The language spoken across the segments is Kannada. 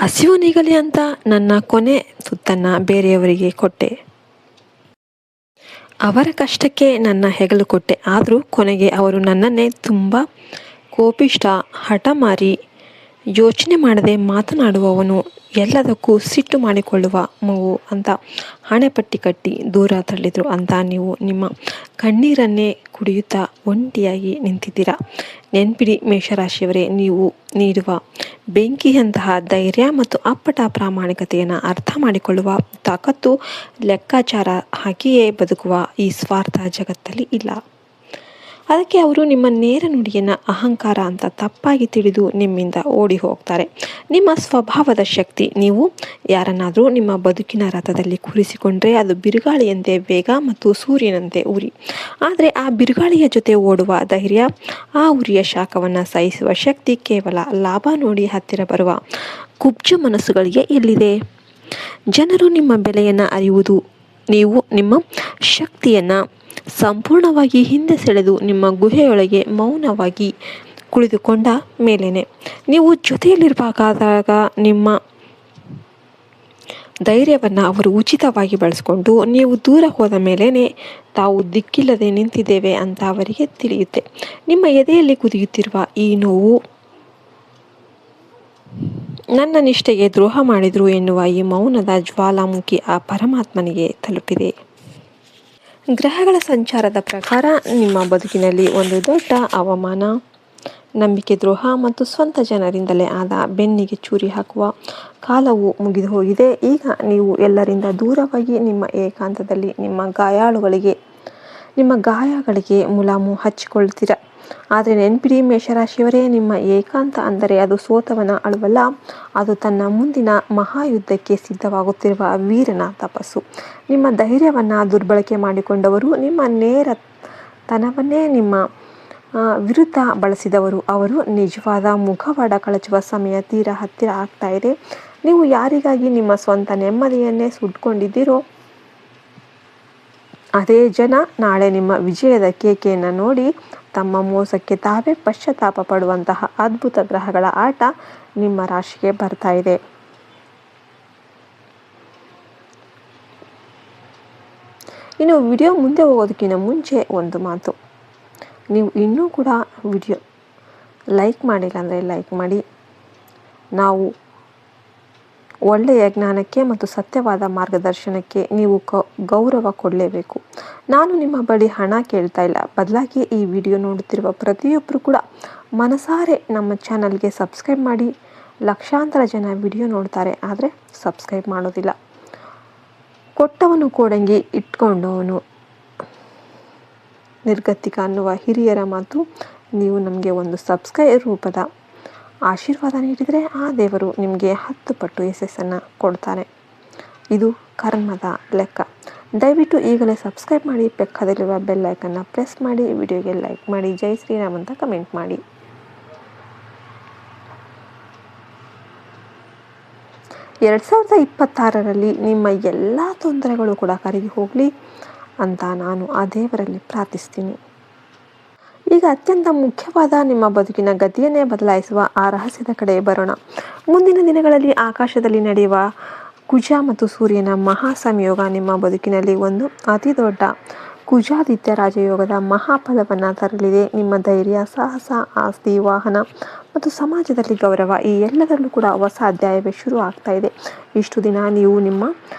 ಹಸಿವು ನೀಗಲಿ ಅಂತ ನನ್ನ ಕೊನೆ ತುತ್ತನ್ನು ಬೇರೆಯವರಿಗೆ ಕೊಟ್ಟೆ. ಅವರ ಕಷ್ಟಕ್ಕೆ ನನ್ನ ಹೆಗಲು ಕೊಟ್ಟೆ. ಆದರೂ ಕೊನೆಗೆ ಅವರು ನನ್ನನ್ನೇ ತುಂಬ ಕೋಪಿಷ್ಟ, ಹಠಮಾರಿ, ಯೋಚನೆ ಮಾಡದೆ ಮಾತನಾಡುವವನು, ಎಲ್ಲದಕ್ಕೂ ಸಿಟ್ಟು ಮಾಡಿಕೊಳ್ಳುವ ಮಗು ಅಂತ ಹಣೆಪಟ್ಟಿ ಕಟ್ಟಿ ದೂರ ತಳ್ಳಿದ್ರು ಅಂತ ನೀವು ನಿಮ್ಮ ಕಣ್ಣೀರನ್ನೇ ಕುಡಿಯುತ್ತಾ ಒಂಟಿಯಾಗಿ ನಿಂತಿದ್ದೀರಾ. ನೆನ್ಪಿಡಿ ಮೇಷರಾಶಿಯವರೇ, ನೀವು ನೀಡುವ ಬೆಂಕಿಯಂತಹ ಧೈರ್ಯ ಮತ್ತು ಅಪ್ಪಟ ಪ್ರಾಮಾಣಿಕತೆಯನ್ನು ಅರ್ಥ ಮಾಡಿಕೊಳ್ಳುವ ತಾಕತ್ತು ಲೆಕ್ಕಾಚಾರ ಹಾಕಿಯೇ ಬದುಕುವ ಈ ಸ್ವಾರ್ಥ ಜಗತ್ತಲ್ಲಿ ಇಲ್ಲ. ಅದಕ್ಕೆ ಅವರು ನಿಮ್ಮ ನೇರ ನುಡಿಯನ್ನು ಅಹಂಕಾರ ಅಂತ ತಪ್ಪಾಗಿ ತಿಳಿದು ನಿಮ್ಮಿಂದ ಓಡಿ ಹೋಗ್ತಾರೆ. ನಿಮ್ಮ ಸ್ವಭಾವದ ಶಕ್ತಿ, ನೀವು ಯಾರನ್ನಾದರೂ ನಿಮ್ಮ ಬದುಕಿನ ರಥದಲ್ಲಿ ಕೂರಿಸಿಕೊಂಡ್ರೆ ಅದು ಬಿರುಗಾಳಿಯಂತೆ ವೇಗ ಮತ್ತು ಸೂರ್ಯನಂತೆ ಉರಿ. ಆದರೆ ಆ ಬಿರುಗಾಳಿಯ ಜೊತೆ ಓಡುವ ಧೈರ್ಯ, ಆ ಉರಿಯ ಶಾಖವನ್ನು ಸಹಿಸುವ ಶಕ್ತಿ ಕೇವಲ ಲಾಭ ನೋಡಿ ಹತ್ತಿರ ಬರುವ ಕುಬ್ಜ ಮನಸ್ಸುಗಳಿಗೆ ಎಲ್ಲಿದೆ? ಜನರು ನಿಮ್ಮ ಬೆಲೆಯನ್ನು ಅರಿಯುವುದು ನೀವು ನಿಮ್ಮ ಶಕ್ತಿಯನ್ನು ಸಂಪೂರ್ಣವಾಗಿ ಹಿಂದೆ ಸೆಳೆದು ನಿಮ್ಮ ಗುಹೆಯೊಳಗೆ ಮೌನವಾಗಿ ಕುಳಿತುಕೊಂಡ ಮೇಲೇನೆ. ನೀವು ಜೊತೆಯಲ್ಲಿರುವಾಗಾದಾಗ ನಿಮ್ಮ ಧೈರ್ಯವನ್ನು ಅವರು ಉಚಿತವಾಗಿ ಬಳಸಿಕೊಂಡು ನೀವು ದೂರ ಹೋದ ಮೇಲೇ ತಾವು ದಿಕ್ಕಿಲ್ಲದೆ ನಿಂತಿದ್ದೇವೆ ಅಂತ ಅವರಿಗೆ ತಿಳಿಯುತ್ತೆ. ನಿಮ್ಮ ಎದೆಯಲ್ಲಿ ಕುದಿಯುತ್ತಿರುವ ಈ ನೋವು ನನ್ನ ನಿಷ್ಠೆಗೆ ದ್ರೋಹ ಮಾಡಿದ್ರು ಎನ್ನುವ ಈ ಮೌನದ ಜ್ವಾಲಾಮುಖಿ ಆ ಪರಮಾತ್ಮನಿಗೆ ತಲುಪಿದೆ. ಗ್ರಹಗಳ ಸಂಚಾರದ ಪ್ರಕಾರ ನಿಮ್ಮ ಬದುಕಿನಲ್ಲಿ ಒಂದು ದೊಡ್ಡ ಅವಮಾನ, ನಂಬಿಕೆ ದ್ರೋಹ ಮತ್ತು ಸ್ವಂತ ಜನರಿಂದಲೇ ಆದ ಬೆನ್ನಿಗೆ ಚೂರಿ ಹಾಕುವ ಕಾಲವು ಮುಗಿದು ಹೋಗಿದೆ. ಈಗ ನೀವು ಎಲ್ಲರಿಂದ ದೂರವಾಗಿ ನಿಮ್ಮ ಏಕಾಂತದಲ್ಲಿ ನಿಮ್ಮ ಗಾಯಗಳಿಗೆ ಮುಲಾಮು ಹಚ್ಚಿಕೊಳ್ತೀರ. ಆದರೆ ನೆನ್ಪಿಡಿ ಮೇಷರಾಶಿಯವರೇ, ನಿಮ್ಮ ಏಕಾಂತ ಅಂದರೆ ಅದು ಸೋತವನ ಅಳುವಲ್ಲ, ಅದು ತನ್ನ ಮುಂದಿನ ಮಹಾಯುದ್ಧಕ್ಕೆ ಸಿದ್ಧವಾಗುತ್ತಿರುವ ವೀರನ ತಪಸ್ಸು. ನಿಮ್ಮ ಧೈರ್ಯವನ್ನು ದುರ್ಬಳಕೆ ಮಾಡಿಕೊಂಡವರು, ನಿಮ್ಮ ನೇರತನವನ್ನೇ ನಿಮ್ಮ ವಿರುದ್ಧ ಬಳಸಿದವರು, ಅವರು ನಿಜವಾದ ಮುಖವಾಡ ಕಳಚುವ ಸಮಯ ತೀರಾ ಹತ್ತಿರ ಆಗ್ತಾ ಇದೆ. ನೀವು ಯಾರಿಗಾಗಿ ನಿಮ್ಮ ಸ್ವಂತ ನೆಮ್ಮದಿಯನ್ನೇ ಸುಟ್ಕೊಂಡಿದ್ದೀರೋ ಅದೇ ಜನ ನಾಳೆ ನಿಮ್ಮ ವಿಜಯದ ಕೇಕೆಯನ್ನು ನೋಡಿ ತಮ್ಮ ಮೋಸಕ್ಕೆ ತಾವೇ ಪಶ್ಚಾತ್ತಾಪ ಪಡುವಂತಹ ಅದ್ಭುತ ಗ್ರಹಗಳ ಆಟ ನಿಮ್ಮ ರಾಶಿಗೆ ಬರ್ತಾ ಇದೆ. ಇನ್ನು ವಿಡಿಯೋ ಮುಂದೆ ಹೋಗೋದಕ್ಕಿಂತ ಮುಂಚೆ ಒಂದು ಮಾತು, ನೀವು ಇನ್ನೂ ಕೂಡ ವಿಡಿಯೋ ಲೈಕ್ ಮಾಡಿಲ್ಲ ಅಂದರೆ ಲೈಕ್ ಮಾಡಿ. ನಾವು ಒಳ್ಳೆಯ ಜ್ಞಾನಕ್ಕೆ ಮತ್ತು ಸತ್ಯವಾದ ಮಾರ್ಗದರ್ಶನಕ್ಕೆ ನೀವು ಗೌರವ ಕೊಡಲೇಬೇಕು. ನಾನು ನಿಮ್ಮ ಬಳಿ ಹಣ ಕೇಳ್ತಾ ಇಲ್ಲ, ಬದಲಾಗಿ ಈ ವಿಡಿಯೋ ನೋಡುತ್ತಿರುವ ಪ್ರತಿಯೊಬ್ಬರು ಕೂಡ ಮನಸಾರೆ ನಮ್ಮ ಚಾನಲ್ಗೆ ಸಬ್ಸ್ಕ್ರೈಬ್ ಮಾಡಿ. ಲಕ್ಷಾಂತರ ಜನ ವಿಡಿಯೋ ನೋಡ್ತಾರೆ, ಆದರೆ ಸಬ್ಸ್ಕ್ರೈಬ್ ಮಾಡೋದಿಲ್ಲ. ಕೊಟ್ಟವನು ಕೋಡಂಗಿ ಇಟ್ಕೊಂಡವನು ನಿರ್ಗತಿಕ ಅನ್ನುವ ಹಿರಿಯರ ಮಾತು. ನೀವು ನಮಗೆ ಒಂದು ಸಬ್ಸ್ಕ್ರೈಬ್ ರೂಪದ ಆಶೀರ್ವಾದ ನೀಡಿದರೆ ಆ ದೇವರು ನಿಮಗೆ 10 ಪಟ್ಟು ಯಶಸ್ಸನ್ನು ಕೊಡ್ತಾನೆ. ಇದು ಕರ್ಮದ ಲೆಕ್ಕ. ದಯವಿಟ್ಟು ಈಗಲೇ ಸಬ್ಸ್ಕ್ರೈಬ್ ಮಾಡಿ, ಪಕ್ಕದಲ್ಲಿರುವ ಬೆಲ್ ಐಕನ್ನ ಪ್ರೆಸ್ ಮಾಡಿ, ವಿಡಿಯೋಗೆ ಲೈಕ್ ಮಾಡಿ, ಜೈ ಶ್ರೀರಾಮ್ ಅಂತ ಕಮೆಂಟ್ ಮಾಡಿ. 2026ರಲ್ಲಿ ನಿಮ್ಮ ಎಲ್ಲ ತೊಂದರೆಗಳು ಕೂಡ ಕರಗಿ ಹೋಗಲಿ ಅಂತ ನಾನು ಆ ದೇವರಲ್ಲಿ ಪ್ರಾರ್ಥಿಸ್ತೀನಿ. ಈಗ ಅತ್ಯಂತ ಮುಖ್ಯವಾದ ನಿಮ್ಮ ಬದುಕಿನ ಗತಿಯನ್ನೇ ಬದಲಾಯಿಸುವ ಆ ರಹಸ್ಯದ ಕಡೆ ಬರೋಣ. ಮುಂದಿನ ದಿನಗಳಲ್ಲಿ ಆಕಾಶದಲ್ಲಿ ನಡೆಯುವ ಕುಜ ಮತ್ತು ಸೂರ್ಯನ ಮಹಾ ಸಂಯೋಗ ನಿಮ್ಮ ಬದುಕಿನಲ್ಲಿ ಒಂದು ಅತಿ ದೊಡ್ಡ ಕುಜಾದಿತ್ಯ ರಾಜಯೋಗದ ಮಹಾಫಲವನ್ನು ತರಲಿದೆ. ನಿಮ್ಮ ಧೈರ್ಯ, ಸಾಹಸ, ಆಸ್ತಿ, ವಾಹನ ಮತ್ತು ಸಮಾಜದಲ್ಲಿ ಗೌರವ ಈ ಎಲ್ಲದರಲ್ಲೂ ಕೂಡ ಹೊಸ ಅಧ್ಯಾಯವೇ ಶುರು ಆಗ್ತಾ ಇದೆ. ಇಷ್ಟು ದಿನ ನೀವು ನಿಮ್ಮ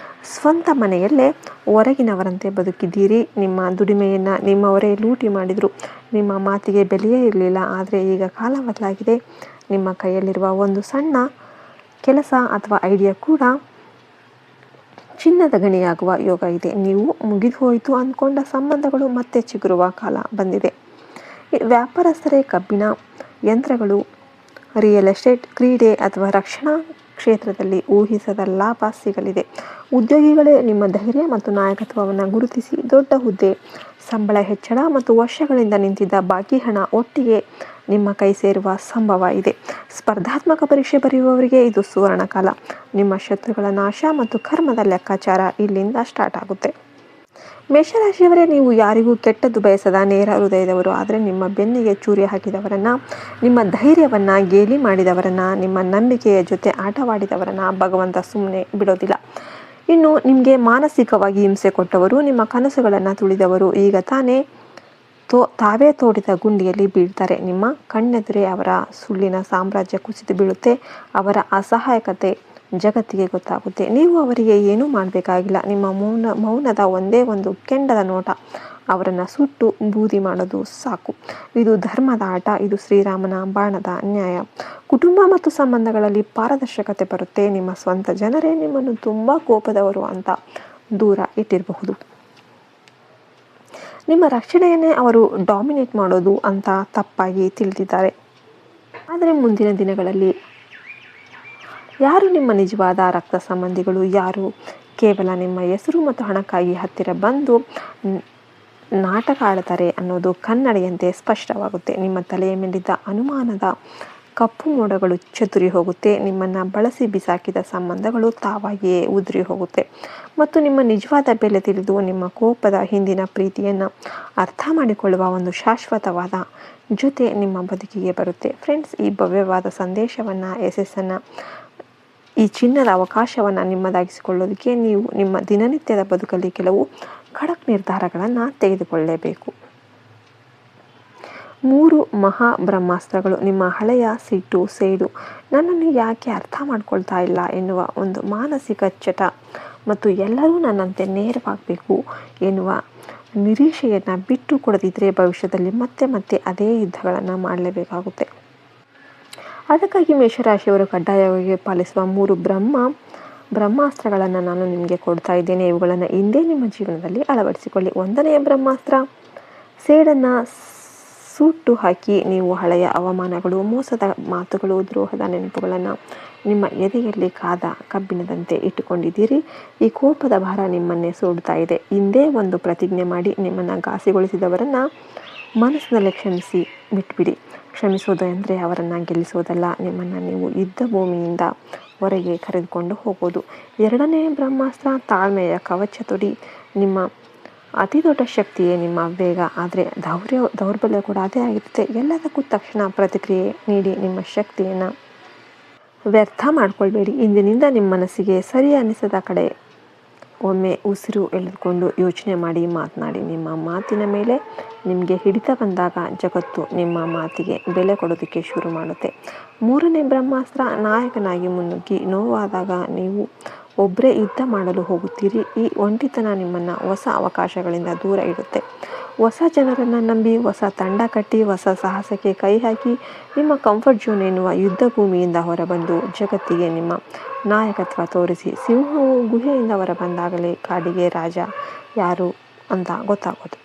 ಸ್ವಂತ ಮನೆಯಲ್ಲೇ ಹೊರಗಿನವರಂತೆ ಬದುಕಿದ್ದೀರಿ. ನಿಮ್ಮ ದುಡಿಮೆಯನ್ನು ನಿಮ್ಮವರೇ ಲೂಟಿ ಮಾಡಿದರು. ನಿಮ್ಮ ಮಾತಿಗೆ ಬೆಲೆಯೇ ಇರಲಿಲ್ಲ. ಆದರೆ ಈಗ ಕಾಲ ಬದಲಾಗಿದೆ. ನಿಮ್ಮ ಕೈಯಲ್ಲಿರುವ ಒಂದು ಸಣ್ಣ ಕೆಲಸ ಅಥವಾ ಐಡಿಯಾ ಕೂಡ ಚಿನ್ನದ ಗಣಿಯಾಗುವ ಯೋಗ ಇದೆ. ನೀವು ಮುಗಿದು ಹೋಯಿತು ಅಂದ್ಕೊಂಡ ಸಂಬಂಧಗಳು ಮತ್ತೆ ಚಿಗುರುವ ಕಾಲ ಬಂದಿದೆ. ವ್ಯಾಪಾರಸ್ಥರೇ ಕಬ್ಬಿಣ, ಯಂತ್ರಗಳು, ರಿಯಲ್ ಎಸ್ಟೇಟ್, ಕ್ರೀಡೆ ಅಥವಾ ರಕ್ಷಣಾ ಕ್ಷೇತ್ರದಲ್ಲಿ ಊಹಿಸದ ಲಾಭ ಸಿಗಲಿದೆ. ಉದ್ಯೋಗಿಗಳೇ, ನಿಮ್ಮ ಧೈರ್ಯ ಮತ್ತು ನಾಯಕತ್ವವನ್ನು ಗುರುತಿಸಿ ದೊಡ್ಡ ಹುದ್ದೆ, ಸಂಬಳ ಹೆಚ್ಚಳ ಮತ್ತು ವರ್ಷಗಳಿಂದ ನಿಂತಿದ್ದ ಬಾಕಿ ಹಣ ಒಟ್ಟಿಗೆ ನಿಮ್ಮ ಕೈ ಸೇರುವ ಸಂಭವ ಇದೆ. ಸ್ಪರ್ಧಾತ್ಮಕ ಪರೀಕ್ಷೆ ಬರೆಯುವವರಿಗೆ ಇದು ಸುವರ್ಣ ಕಾಲ. ನಿಮ್ಮ ಶತ್ರುಗಳ ನಾಶ ಮತ್ತು ಕರ್ಮದ ಲೆಕ್ಕಾಚಾರ ಇಲ್ಲಿಂದ ಸ್ಟಾರ್ಟ್ ಆಗುತ್ತೆ. ಮೇಷರಾಶಿಯವರೇ, ನೀವು ಯಾರಿಗೂ ಕೆಟ್ಟದ್ದು ಬಯಸದ ನೇರ ಹೃದಯದವರು. ಆದರೆ ನಿಮ್ಮ ಬೆನ್ನಿಗೆ ಚೂರಿ ಹಾಕಿದವರನ್ನು, ನಿಮ್ಮ ಧೈರ್ಯವನ್ನು ಗೇಲಿ ಮಾಡಿದವರನ್ನು, ನಿಮ್ಮ ನಂಬಿಕೆಯ ಜೊತೆ ಆಟವಾಡಿದವರನ್ನು ಭಗವಂತ ಸುಮ್ಮನೆ ಬಿಡೋದಿಲ್ಲ. ಇನ್ನು ನಿಮಗೆ ಮಾನಸಿಕವಾಗಿ ಹಿಂಸೆ ಕೊಟ್ಟವರು, ನಿಮ್ಮ ಕನಸುಗಳನ್ನು ತುಳಿದವರು ಈಗ ತಾವೇ ತೋಡಿದ ಗುಂಡಿಯಲ್ಲಿ ಬೀಳ್ತಾರೆ. ನಿಮ್ಮ ಕಣ್ಣೆದುರೇ ಅವರ ಸುಳ್ಳಿನ ಸಾಮ್ರಾಜ್ಯ ಕುಸಿದು ಬೀಳುತ್ತೆ. ಅವರ ಅಸಹಾಯಕತೆ ಜಗತ್ತಿಗೆ ಗೊತ್ತಾಗುತ್ತೆ. ನೀವು ಅವರಿಗೆ ಏನೂ ಮಾಡಬೇಕಾಗಿಲ್ಲ. ನಿಮ್ಮ ಮೌನದ ಒಂದೇ ಒಂದು ಕೆಂಡದ ನೋಟ ಅವರನ್ನು ಸುಟ್ಟು ಬೂದಿ ಮಾಡೋದು ಸಾಕು. ಇದು ಧರ್ಮದ ಆಟ. ಇದು ಶ್ರೀರಾಮನ ಬಾಣದ ನ್ಯಾಯ. ಕುಟುಂಬ ಮತ್ತು ಸಂಬಂಧಗಳಲ್ಲಿ ಪಾರದರ್ಶಕತೆ ಬರುತ್ತೆ. ನಿಮ್ಮ ಸ್ವಂತ ಜನರೇ ನಿಮ್ಮನ್ನು ತುಂಬ ಕೋಪದವರು ಅಂತ ದೂರ ಇಟ್ಟಿರಬಹುದು. ನಿಮ್ಮ ರಕ್ಷಣೆಯನ್ನೇ ಅವರು ಡಾಮಿನೇಟ್ ಮಾಡೋದು ಅಂತ ತಪ್ಪಾಗಿ ತಿಳಿದಿದ್ದಾರೆ. ಆದರೆ ಮುಂದಿನ ದಿನಗಳಲ್ಲಿ ಯಾರು ನಿಮ್ಮ ನಿಜವಾದ ರಕ್ತ ಸಂಬಂಧಿಗಳು, ಯಾರು ಕೇವಲ ನಿಮ್ಮ ಹೆಸರು ಮತ್ತು ಹಣಕ್ಕಾಗಿ ಹತ್ತಿರ ಬಂದು ನಾಟಕ ಆಡ್ತಾರೆ ಅನ್ನೋದು ಕನ್ನಡಿಯಂತೆ ಸ್ಪಷ್ಟವಾಗುತ್ತೆ. ನಿಮ್ಮ ತಲೆಯ ಮೇಲಿದ್ದ ಅನುಮಾನದ ಕಪ್ಪು ಮೋಡಗಳು ಚದುರಿ ಹೋಗುತ್ತೆ. ನಿಮ್ಮನ್ನು ಬಳಸಿ ಬಿಸಾಕಿದ ಸಂಬಂಧಗಳು ತಾವಾಗಿಯೇ ಉದುರಿ ಹೋಗುತ್ತೆ. ಮತ್ತು ನಿಮ್ಮ ನಿಜವಾದ ಬೆಲೆ ತಿಳಿದು ನಿಮ್ಮ ಕೋಪದ ಹಿಂದಿನ ಪ್ರೀತಿಯನ್ನು ಅರ್ಥ ಮಾಡಿಕೊಳ್ಳುವ ಒಂದು ಶಾಶ್ವತವಾದ ಜೊತೆ ನಿಮ್ಮ ಬದುಕಿಗೆ ಬರುತ್ತೆ. ಫ್ರೆಂಡ್ಸ್, ಈ ಭವ್ಯವಾದ ಸಂದೇಶವನ್ನು, ಯಶಸ್ಸನ್ನು, ಈ ಚಿನ್ನದ ಅವಕಾಶವನ್ನು ನಿಮ್ಮದಾಗಿಸಿಕೊಳ್ಳೋದಕ್ಕೆ ನೀವು ನಿಮ್ಮ ದಿನನಿತ್ಯದ ಬದುಕಲ್ಲಿ ಕೆಲವು ಖಡಕ್ ನಿರ್ಧಾರಗಳನ್ನು ತೆಗೆದುಕೊಳ್ಳಲೇಬೇಕು. 3 ಮಹಾಬ್ರಹ್ಮಾಸ್ತ್ರಗಳು. ನಿಮ್ಮ ಹಳೆಯ ಸಿಟ್ಟು, ಸೇಡು, ನನ್ನನ್ನು ಯಾಕೆ ಅರ್ಥ ಮಾಡ್ಕೊಳ್ತಾ ಇಲ್ಲ ಎನ್ನುವ ಒಂದು ಮಾನಸಿಕ ಚಟ ಮತ್ತು ಎಲ್ಲರೂ ನನ್ನಂತೆ ನೇರವಾಗಬೇಕು ಎನ್ನುವ ನಿರೀಕ್ಷೆಯನ್ನು ಬಿಟ್ಟು ಕೊಡದಿದ್ದರೆ ಭವಿಷ್ಯದಲ್ಲಿ ಮತ್ತೆ ಮತ್ತೆ ಅದೇ ಯುದ್ಧಗಳನ್ನು ಮಾಡಲೇಬೇಕಾಗುತ್ತೆ. ಅದಕ್ಕಾಗಿ ಮೇಷರಾಶಿಯವರು ಕಡ್ಡಾಯವಾಗಿ ಪಾಲಿಸುವ 3 ಬ್ರಹ್ಮಾಸ್ತ್ರಗಳನ್ನು ನಾನು ನಿಮಗೆ ಕೊಡ್ತಾ ಇದ್ದೇನೆ. ಇವುಗಳನ್ನು ಹಿಂದೆ ನಿಮ್ಮ ಜೀವನದಲ್ಲಿ ಅಳವಡಿಸಿಕೊಳ್ಳಿ. 1ನೇ ಬ್ರಹ್ಮಾಸ್ತ್ರ, ಸೇಡನ್ನು ಸುಟ್ಟು ಹಾಕಿ. ನೀವು ಹಳೆಯ ಅವಮಾನಗಳು, ಮೋಸದ ಮಾತುಗಳು, ದ್ರೋಹದ ನೆನಪುಗಳನ್ನು ನಿಮ್ಮ ಎದೆಯಲ್ಲಿ ಕಾದ ಕಬ್ಬಿಣದಂತೆ ಇಟ್ಟುಕೊಂಡಿದ್ದೀರಿ. ಈ ಕೋಪದ ಭಾರ ನಿಮ್ಮನ್ನೇ ಸುಡ್ತಾ ಇದೆ. ಹಿಂದೆ ಒಂದು ಪ್ರತಿಜ್ಞೆ ಮಾಡಿ. ನಿಮ್ಮನ್ನು ಘಾಸಿಗೊಳಿಸಿದವರನ್ನು ಮನಸ್ಸಿನಲ್ಲಿ ಕ್ಷಮಿಸಿ ಬಿಟ್ಬಿಡಿ. ಕ್ಷಮಿಸೋದು ಅಂದರೆ ಅವರನ್ನು ಗೆಲ್ಲಿಸೋದಲ್ಲ, ನಿಮ್ಮನ್ನು ನೀವು ಯುದ್ಧ ಭೂಮಿಯಿಂದ ಹೊರಗೆ ಕರೆದುಕೊಂಡು ಹೋಗೋದು. 2ನೇ ಬ್ರಹ್ಮಾಸ್ತ್ರ, ತಾಳ್ಮೆಯ ಕವಚ ತೊಡಿ. ನಿಮ್ಮ ಅತಿ ದೊಡ್ಡ ಶಕ್ತಿಯೇ ನಿಮ್ಮ ವೇಗ, ಆದರೆ ದೌರ್ಬಲ್ಯ ಕೂಡ ಅದೇ ಆಗಿರುತ್ತೆ. ಎಲ್ಲದಕ್ಕೂ ತಕ್ಷಣ ಪ್ರತಿಕ್ರಿಯೆ ನೀಡಿ ನಿಮ್ಮ ಶಕ್ತಿಯನ್ನು ವ್ಯರ್ಥ ಮಾಡ್ಕೊಳ್ಬೇಡಿ. ಇಂದಿನಿಂದ ನಿಮ್ಮ ಮನಸ್ಸಿಗೆ ಸರಿ ಅನ್ನಿಸದ ಕಡೆ ಒಮ್ಮೆ ಉಸಿರು ಎಳೆದುಕೊಂಡು ಯೋಚನೆ ಮಾಡಿ ಮಾತನಾಡಿ. ನಿಮ್ಮ ಮಾತಿನ ಮೇಲೆ ನಿಮಗೆ ಹಿಡಿತ ಬಂದಾಗ ಜಗತ್ತು ನಿಮ್ಮ ಮಾತಿಗೆ ಬೆಲೆ ಕೊಡೋದಕ್ಕೆ ಶುರು ಮಾಡುತ್ತೆ. 3ನೇ ಬ್ರಹ್ಮಾಸ್ತ್ರ, ನಾಯಕನಾಗಿ ಮುನ್ನುಗ್ಗಿ. ನೋವಾದಾಗ ನೀವು ಒಬ್ಬರೇ ಯುದ್ಧ ಮಾಡಲು ಹೋಗುತ್ತೀರಿ. ಈ ಒಂಟಿತನ ನಿಮ್ಮನ್ನು ಹೊಸ ಅವಕಾಶಗಳಿಂದ ದೂರ ಇಡುತ್ತೆ. ಹೊಸ ಜನರನ್ನು ನಂಬಿ, ಹೊಸ ತಂಡ ಕಟ್ಟಿ, ಹೊಸ ಸಾಹಸಕ್ಕೆ ಕೈ ಹಾಕಿ. ನಿಮ್ಮ ಕಂಫರ್ಟ್ ಝೋನ್ ಎನ್ನುವ ಯುದ್ಧ ಭೂಮಿಯಿಂದ ಹೊರಬಂದು ಜಗತ್ತಿಗೆ ನಿಮ್ಮ ನಾಯಕತ್ವ ತೋರಿಸಿ. ಸಿಂಹವು ಗುಹೆಯಿಂದ ಹೊರಬಂದಾಗಲೇ ಕಾಡಿಗೆ ರಾಜ ಯಾರು ಅಂತ ಗೊತ್ತಾಗೋದು.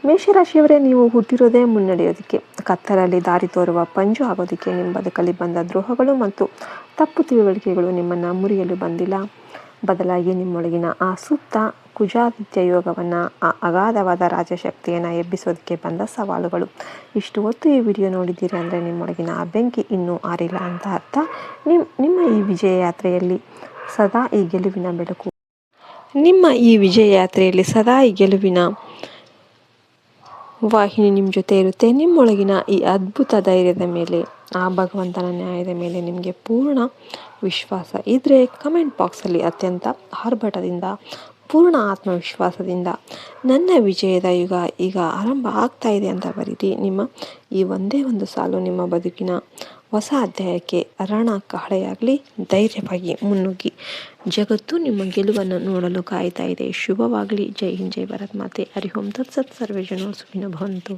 ಮೇಷರಾಶಿಯವರೇ, ನೀವು ಹುಟ್ಟಿರೋದೇ ಮುನ್ನಡೆಯೋದಕ್ಕೆ, ಕತ್ತಲಲ್ಲಿ ದಾರಿ ತೋರುವ ಪಂಜು ಆಗೋದಕ್ಕೆ. ನಿಮ್ಮ ಬದುಕಲ್ಲಿ ಬಂದ ದ್ರೋಹಗಳು ಮತ್ತು ತಪ್ಪು ತಿಳುವಳಿಕೆಗಳು ನಿಮ್ಮನ್ನು ಮುರಿಯಲು ಬಂದಿಲ್ಲ. ಬದಲಾಗಿ ನಿಮ್ಮೊಳಗಿನ ಆ ಸುಪ್ತ ಕುಜಾದಿತ್ಯ ಯೋಗವನ್ನು, ಆ ಅಗಾಧವಾದ ರಾಜಶಕ್ತಿಯನ್ನು ಎಬ್ಬಿಸೋದಕ್ಕೆ ಬಂದ ಸವಾಲುಗಳು. ಇಷ್ಟು ಹೊತ್ತು ಈ ವಿಡಿಯೋ ನೋಡಿದ್ದೀರಿ ಅಂದರೆ ನಿಮ್ಮೊಳಗಿನ ಆ ಬೆಂಕಿ ಇನ್ನೂ ಆರಿಲ್ಲ ಅಂತ ಅರ್ಥ. ನಿಮ್ಮ ಈ ವಿಜಯ ಯಾತ್ರೆಯಲ್ಲಿ ಸದಾ ಈ ಗೆಲುವಿನ ಬೆಳಕು ವಾಹಿನಿ ನಿಮ್ಮ ಜೊತೆ ಇರುತ್ತೆ. ನಿಮ್ಮೊಳಗಿನ ಈ ಅದ್ಭುತ ಧೈರ್ಯದ ಮೇಲೆ, ಆ ಭಗವಂತನ ನ್ಯಾಯದ ಮೇಲೆ ನಿಮಗೆ ಪೂರ್ಣ ವಿಶ್ವಾಸ ಇದ್ದರೆ ಕಮೆಂಟ್ ಬಾಕ್ಸಲ್ಲಿ ಅತ್ಯಂತ ಆರ್ಭಟದಿಂದ, ಪೂರ್ಣ ಆತ್ಮವಿಶ್ವಾಸದಿಂದ ನನ್ನ ವಿಜಯದ ಯುಗ ಈಗ ಆರಂಭ ಆಗ್ತಾ ಇದೆ ಅಂತ ಬರೀರಿ. ನಿಮ್ಮ ಈ ಒಂದೇ ಒಂದು ಸಾಲು ನಿಮ್ಮ ಬದುಕಿನ ಹೊಸ ಅಧ್ಯಾಯಕ್ಕೆ ರಣ ಕಹಳೆಯಾಗಲಿ. ಧೈರ್ಯವಾಗಿ ಮುನ್ನುಗ್ಗಿ. ಜಗತ್ತು ನಿಮ್ಮ ಗೆಲುವನ್ನು ನೋಡಲು ಕಾಯ್ತಾ ಇದೆ. ಶುಭವಾಗಲಿ. ಜೈ ಹಿಂದ್, ಜೈ ಭಾರತ್ ಮಾತೆ. ಹರಿ ಓಂ ತತ್ಸತ್. ಸರ್ವೇ ಜನೋ ಸುಖಿನೋ ಭವಂತು.